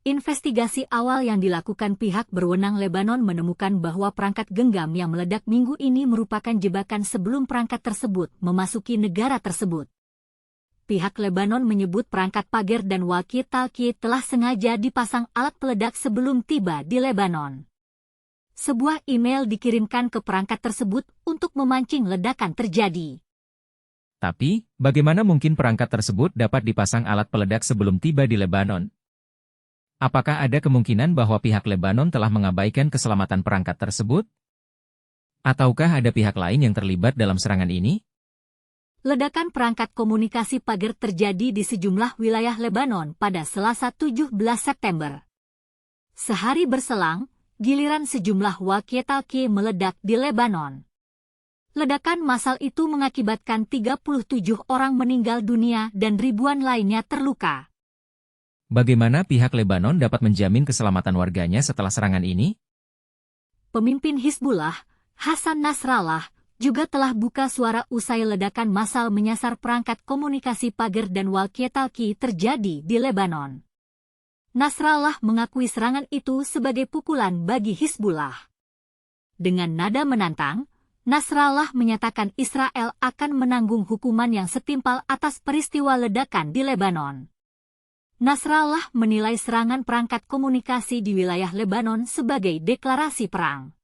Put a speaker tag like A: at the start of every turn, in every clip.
A: Investigasi awal yang dilakukan pihak berwenang Lebanon menemukan bahwa perangkat genggam yang meledak minggu ini merupakan jebakan sebelum perangkat tersebut memasuki negara tersebut. Pihak Lebanon menyebut perangkat pagar dan walkie-talkie telah sengaja dipasang alat peledak sebelum tiba di Lebanon. Sebuah email dikirimkan ke perangkat tersebut untuk memancing ledakan terjadi.
B: Tapi, bagaimana mungkin perangkat tersebut dapat dipasang alat peledak sebelum tiba di Lebanon? Apakah ada kemungkinan bahwa pihak Lebanon telah mengabaikan keselamatan perangkat tersebut? Ataukah ada pihak lain yang terlibat dalam serangan ini?
A: Ledakan perangkat komunikasi pagar terjadi di sejumlah wilayah Lebanon pada Selasa 17 September. Sehari berselang, giliran sejumlah walkie-talkie meledak di Lebanon. Ledakan massal itu mengakibatkan 37 orang meninggal dunia dan ribuan lainnya terluka.
B: Bagaimana pihak Lebanon dapat menjamin keselamatan warganya setelah serangan ini?
A: Pemimpin Hizbullah, Hassan Nasrallah, juga telah buka suara usai ledakan massal menyasar perangkat komunikasi pagar dan walkie-talkie terjadi di Lebanon. Nasrallah mengakui serangan itu sebagai pukulan bagi Hizbullah. Dengan nada menantang, Nasrallah menyatakan Israel akan menanggung hukuman yang setimpal atas peristiwa ledakan di Lebanon. Nasrallah menilai serangan perangkat komunikasi di wilayah Lebanon sebagai deklarasi perang.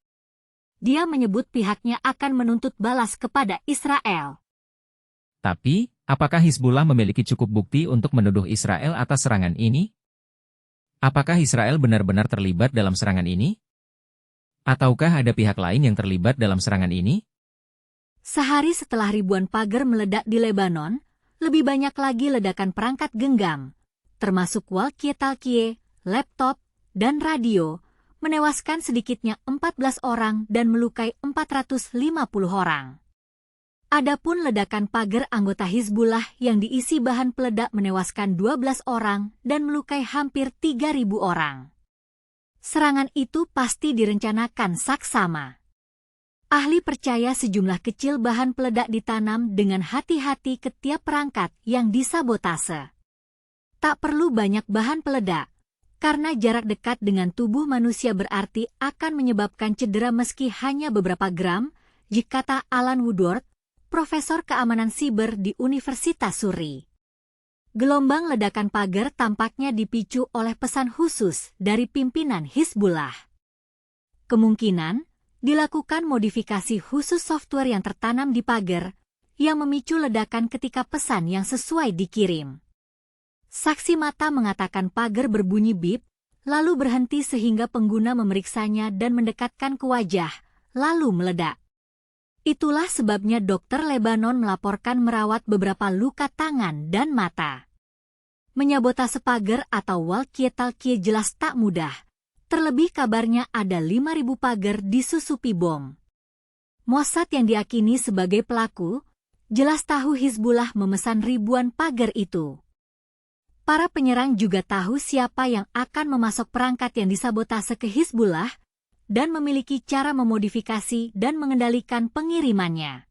A: Dia menyebut pihaknya akan menuntut balas kepada Israel.
B: Tapi, apakah Hizbullah memiliki cukup bukti untuk menuduh Israel atas serangan ini? Apakah Israel benar-benar terlibat dalam serangan ini? Ataukah ada pihak lain yang terlibat dalam serangan ini?
A: Sehari setelah ribuan pagar meledak di Lebanon, lebih banyak lagi ledakan perangkat genggam, termasuk walkie-talkie, laptop, dan radio, menewaskan sedikitnya 14 orang dan melukai 450 orang. Adapun ledakan pagar anggota Hizbullah yang diisi bahan peledak menewaskan 12 orang dan melukai hampir 3.000 orang. Serangan itu pasti direncanakan saksama. Ahli percaya sejumlah kecil bahan peledak ditanam dengan hati-hati ke tiap perangkat yang disabotase. Tak perlu banyak bahan peledak, karena jarak dekat dengan tubuh manusia berarti akan menyebabkan cedera meski hanya beberapa gram, kata Alan Woodward, profesor keamanan siber di Universitas Surrey. Gelombang ledakan pagar tampaknya dipicu oleh pesan khusus dari pimpinan Hizbullah. Kemungkinan dilakukan modifikasi khusus software yang tertanam di pagar yang memicu ledakan ketika pesan yang sesuai dikirim. Saksi mata mengatakan pagar berbunyi bip, lalu berhenti sehingga pengguna memeriksanya dan mendekatkan ke wajah, lalu meledak. Itulah sebabnya dokter Lebanon melaporkan merawat beberapa luka tangan dan mata. Menyabotase pagar atau walkie-talkie jelas tak mudah, terlebih kabarnya ada 5.000 pagar disusupi bom. Mossad yang diyakini sebagai pelaku, jelas tahu Hizbullah memesan ribuan pagar itu. Para penyerang juga tahu siapa yang akan memasok perangkat yang disabotase ke Hizbullah dan memiliki cara memodifikasi dan mengendalikan pengirimannya.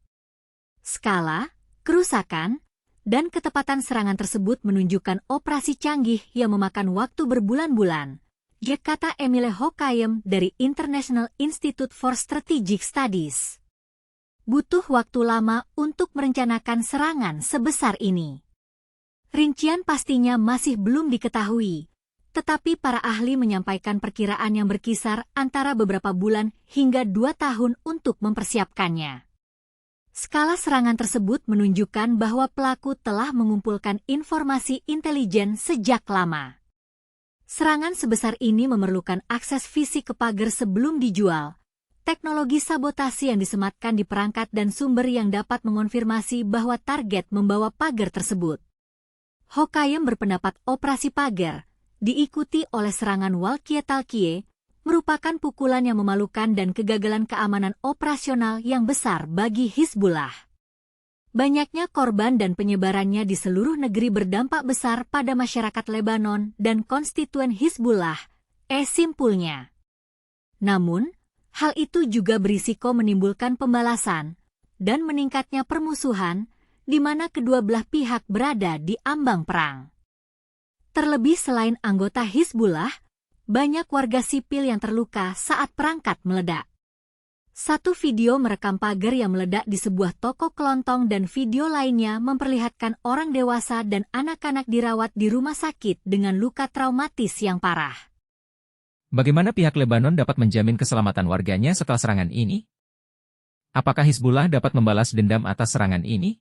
A: Skala, kerusakan, dan ketepatan serangan tersebut menunjukkan operasi canggih yang memakan waktu berbulan-bulan, kata Emile Hokaiem dari International Institute for Strategic Studies. Butuh waktu lama untuk merencanakan serangan sebesar ini. Rincian pastinya masih belum diketahui, tetapi para ahli menyampaikan perkiraan yang berkisar antara beberapa bulan hingga 2 tahun untuk mempersiapkannya. Skala serangan tersebut menunjukkan bahwa pelaku telah mengumpulkan informasi intelijen sejak lama. Serangan sebesar ini memerlukan akses fisik ke pagar sebelum dijual, teknologi sabotasi yang disematkan di perangkat dan sumber yang dapat mengonfirmasi bahwa target membawa pagar tersebut. Hokaiem berpendapat operasi pagar, diikuti oleh serangan walkie-talkie, merupakan pukulan yang memalukan dan kegagalan keamanan operasional yang besar bagi Hizbullah. Banyaknya korban dan penyebarannya di seluruh negeri berdampak besar pada masyarakat Lebanon dan konstituen Hizbullah, simpulnya. Namun, hal itu juga berisiko menimbulkan pembalasan dan meningkatnya permusuhan, di mana kedua belah pihak berada di ambang perang. Terlebih selain anggota Hizbullah, banyak warga sipil yang terluka saat perangkat meledak. Satu video merekam pagar yang meledak di sebuah toko kelontong dan video lainnya memperlihatkan orang dewasa dan anak-anak dirawat di rumah sakit dengan luka traumatis yang parah.
B: Bagaimana pihak Lebanon dapat menjamin keselamatan warganya setelah serangan ini? Apakah Hizbullah dapat membalas dendam atas serangan ini?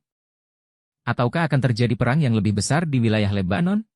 B: Ataukah akan terjadi perang yang lebih besar di wilayah Lebanon?